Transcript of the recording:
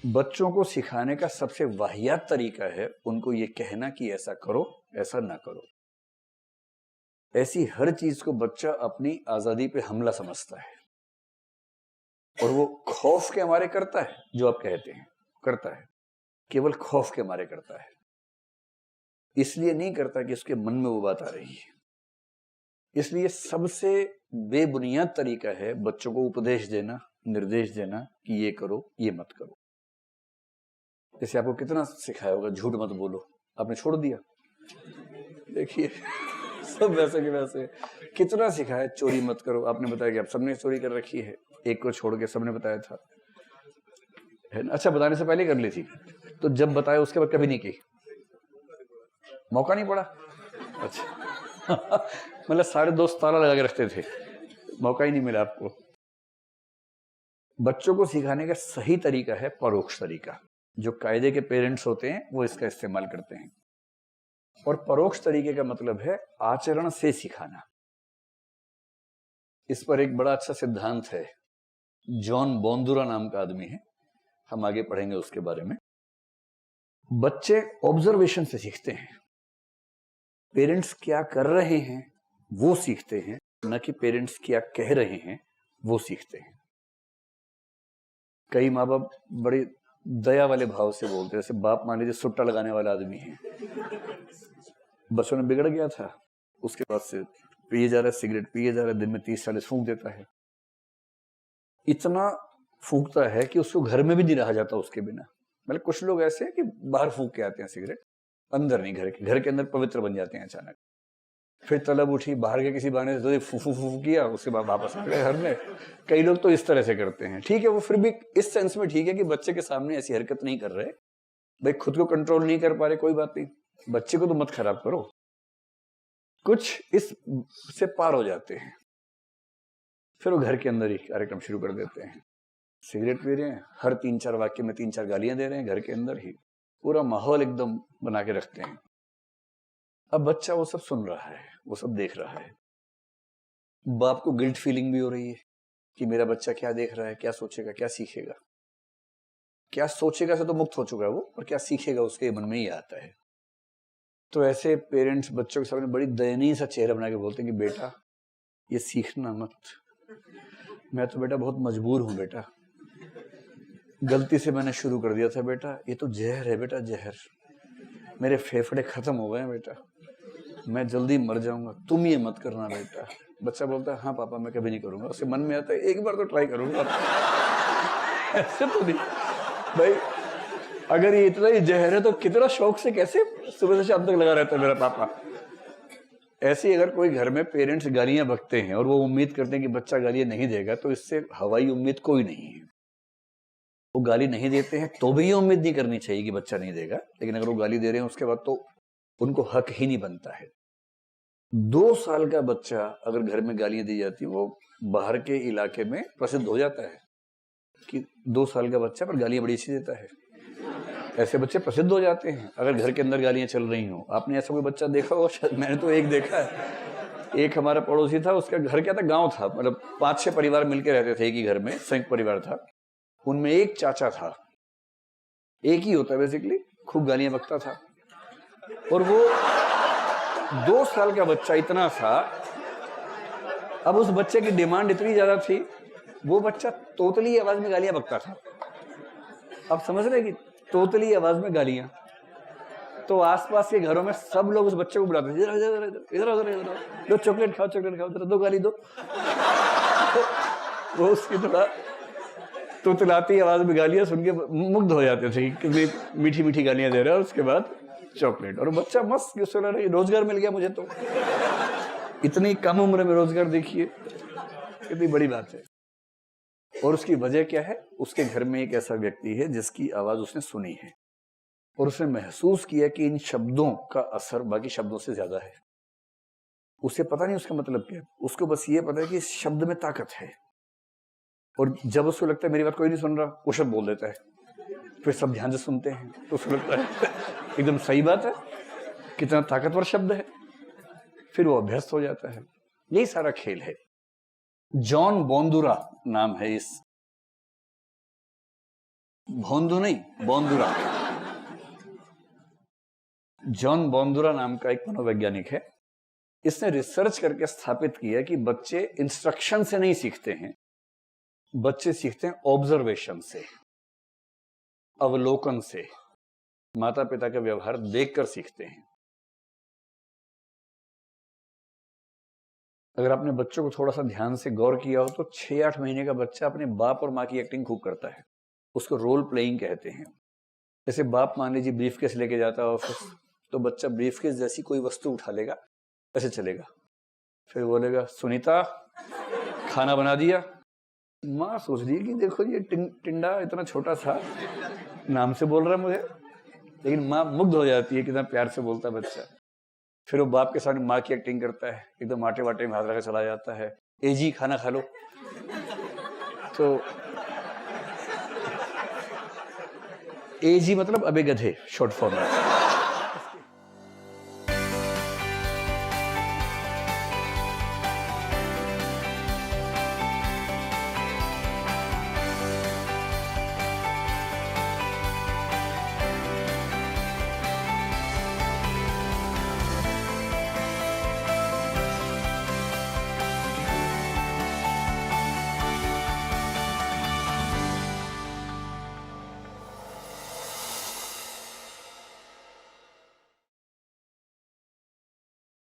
बच्चों को सिखाने का सबसे वाहियात तरीका है उनको ये कहना कि ऐसा करो, ऐसा ना करो। ऐसी हर चीज को बच्चा अपनी आजादी पे हमला समझता है और वो खौफ के मारे करता है। जो आप कहते हैं करता है, केवल खौफ के मारे करता है। इसलिए नहीं करता कि उसके मन में वो बात आ रही है। इसलिए सबसे बेबुनियाद तरीका है बच्चों को उपदेश देना, निर्देश देना कि ये करो, ये मत करो। जैसे आपको कितना सिखाया होगा झूठ मत बोलो, आपने छोड़ दिया। देखिए सब वैसे के वैसे। कितना सिखाया चोरी मत करो, आपने बताया कि आप सबने चोरी कर रखी है, एक को छोड़ के सबने बताया था, है ना? अच्छा, बताने से पहले कर ली थी, तो जब बताया उसके बाद कभी नहीं की, मौका नहीं पड़ा। अच्छा मतलब सारे दोस्त ताला लगा के रखते थे, मौका ही नहीं मिला आपको। बच्चों को सिखाने का सही तरीका है परोक्ष तरीका। जो कायदे के पेरेंट्स होते हैं वो इसका इस्तेमाल करते हैं। और परोक्ष तरीके का मतलब है आचरण से सिखाना। इस पर एक बड़ा अच्छा सिद्धांत है, जॉन बोंदुरा नाम का आदमी है, हम आगे पढ़ेंगे उसके बारे में। बच्चे ऑब्जर्वेशन से सीखते हैं। पेरेंट्स क्या कर रहे हैं वो सीखते हैं, न कि पेरेंट्स क्या कह रहे हैं वो सीखते हैं। कई माँ बाप बड़े दया वाले भाव से बोलते हैं। जैसे बाप मान लीजिए सुट्टा लगाने वाला आदमी है, बच्चों ने बिगड़ गया था, उसके बाद से पिए जा रहा है, सिगरेट पिए जा रहा है, दिन में 30-40 फूंक देता है। इतना फूंकता है कि उसको घर में भी नहीं रहा जाता उसके बिना। मतलब कुछ लोग ऐसे हैं कि बाहर फूंक के आते हैं सिगरेट, अंदर नहीं, घर के अंदर पवित्र बन जाते हैं अचानक। फिर तलब उठी, बाहर के किसी बहाने से फू फू फू किया, उसके बाद वापस आ गए घर में। कई लोग तो इस तरह से करते हैं। ठीक है, वो फिर भी इस सेंस में ठीक है कि बच्चे के सामने ऐसी हरकत नहीं कर रहे। भाई खुद को कंट्रोल नहीं कर पा रहे, कोई बात नहीं, बच्चे को तो मत खराब करो। कुछ इस से पार हो जाते हैं, फिर वो घर के अंदर ही कार्यक्रम शुरू कर देते हैं। सिगरेट पी रहे हैं, हर 3-4 वाक्य में 3-4 गालियां दे रहे हैं, घर के अंदर ही पूरा माहौल एकदम बना के रखते हैं। अब बच्चा वो सब सुन रहा है, वो सब देख रहा है। बाप को गिल्ट फीलिंग भी हो रही है कि मेरा बच्चा क्या देख रहा है, क्या सोचेगा, क्या सीखेगा। क्या सोचेगा से तो मुक्त हो चुका है वो, और क्या सीखेगा उसके मन में ही आता है। तो ऐसे पेरेंट्स बच्चों के सामने बड़ी दयनीय सा चेहरा बना के बोलते हैं कि बेटा ये सीखना मत, मैं तो बेटा बहुत मजबूर हूं बेटा, गलती से मैंने शुरू कर दिया था बेटा, ये तो जहर है बेटा, जहर, मेरे फेफड़े खत्म हो गए हैं बेटा, मैं जल्दी मर जाऊंगा, तुम ये मत करना बेटा। बच्चा बोलता है हाँ पापा मैं कभी नहीं करूंगा। उसके मन में आता है एक बार तो ट्राई करूंगा। ऐसे तो नहीं भाई, अगर ये इतना ही जहर है तो कितना शौक से कैसे सुबह से शाम तक लगा रहता है मेरा पापा। ऐसे अगर कोई घर में पेरेंट्स गालियां बकते हैं और वो उम्मीद करते हैं कि बच्चा गालियां नहीं देगा, तो इससे हवाई उम्मीद कोई नहीं है। वो गाली नहीं देते हैं तो भी ये उम्मीद नहीं करनी चाहिए कि बच्चा नहीं देगा, लेकिन अगर वो गाली दे रहे हैं उसके बाद तो उनको हक ही नहीं बनता है। 2 साल का बच्चा अगर घर में गालियां दी जाती, वो बाहर के इलाके में प्रसिद्ध हो जाता है कि 2 साल का बच्चा पर गालियां बड़ी अच्छी देता है। ऐसे बच्चे प्रसिद्ध हो जाते हैं अगर घर के अंदर गालियां चल रही हो। आपने ऐसा कोई बच्चा देखा हो? शायद मैंने तो एक देखा है। एक हमारा पड़ोसी था, उसका घर क्या था, गांव था, मतलब 5-6 परिवार मिलकर रहते थे एक ही घर में, संयुक्त परिवार था। उनमें एक चाचा था, एक ही होता है बेसिकली, खूब गालियां बकता था। और वो 2 साल का बच्चा इतना सा, अब उस बच्चे की डिमांड इतनी ज्यादा थी, वो बच्चा तोतली आवाज में गालियां बकता था। अब समझ रहे कि तोतली आवाज में गालियां, तो आसपास के घरों में सब लोग उस बच्चे को बुलाते थे, इधर इधर इधर इधर इधर, लो चॉकलेट खाओ, चॉकलेट खाओ, दो गाली दो। तो वो उसकी थोड़ा तोतलाती आवाज में गालियां सुन के मुग्ध हो जाते थे, कितनी मीठी मीठी गालियां दे रहा है, और उसके बाद चॉकलेट। और बच्चा मस्त सोच रहा है रोजगार मिल गया मुझे, तो इतनी कम उम्र में रोजगार, देखिए कितनी बड़ी बात है। और उसकी वजह क्या है? उसके घर में एक ऐसा व्यक्ति है जिसकी आवाज उसने सुनी है और उसने महसूस किया कि इन शब्दों का असर बाकी शब्दों से ज्यादा है। उसे पता नहीं उसका मतलब क्या है, उसको बस ये पता है कि इस शब्द में ताकत है। और जब उसको लगता है मेरी बात कोई नहीं सुन रहा, वो शब्द बोल देता है। फिर सब ध्यान से सुनते हैं तो उसको लगता है एकदम सही बात है, कितना ताकतवर शब्द है। फिर वो अभ्यस्त हो जाता है। यही सारा खेल है। जॉन बोंदुरा नाम है इस भोंदू नहीं, बोंदुरा। जॉन बोंदुरा नाम का एक मनोवैज्ञानिक है। इसने रिसर्च करके स्थापित किया कि बच्चे इंस्ट्रक्शन से नहीं सीखते हैं, बच्चे सीखते हैं ऑब्जर्वेशन से, अवलोकन से, माता पिता का व्यवहार देखकर सीखते हैं। अगर आपने बच्चों को थोड़ा सा ध्यान से गौर किया हो तो 6-8 महीने का बच्चा अपने बाप और माँ की एक्टिंग खूब करता है, उसको रोल प्लेइंग कहते हैं। जैसे बाप मान लीजिए ब्रीफकेस लेके जाता है ऑफिस, तो बच्चा ब्रीफकेस जैसी कोई वस्तु उठा लेगा, ऐसे चलेगा, फिर बोलेगा सुनीता खाना बना दिया। माँ सोच रही है कि देखो ये टिंडा इतना छोटा सा नाम से बोल रहा है मुझे, लेकिन माँ मुग्ध हो जाती है कितना प्यार से बोलता है बच्चा। फिर वो बाप के सामने माँ की एक्टिंग करता है, एकदम आटे वाटे में हाथ रखकर चला जाता है, ए जी खाना खा लो। तो ए जी मतलब अबे गधे, शॉर्ट फॉर्म में।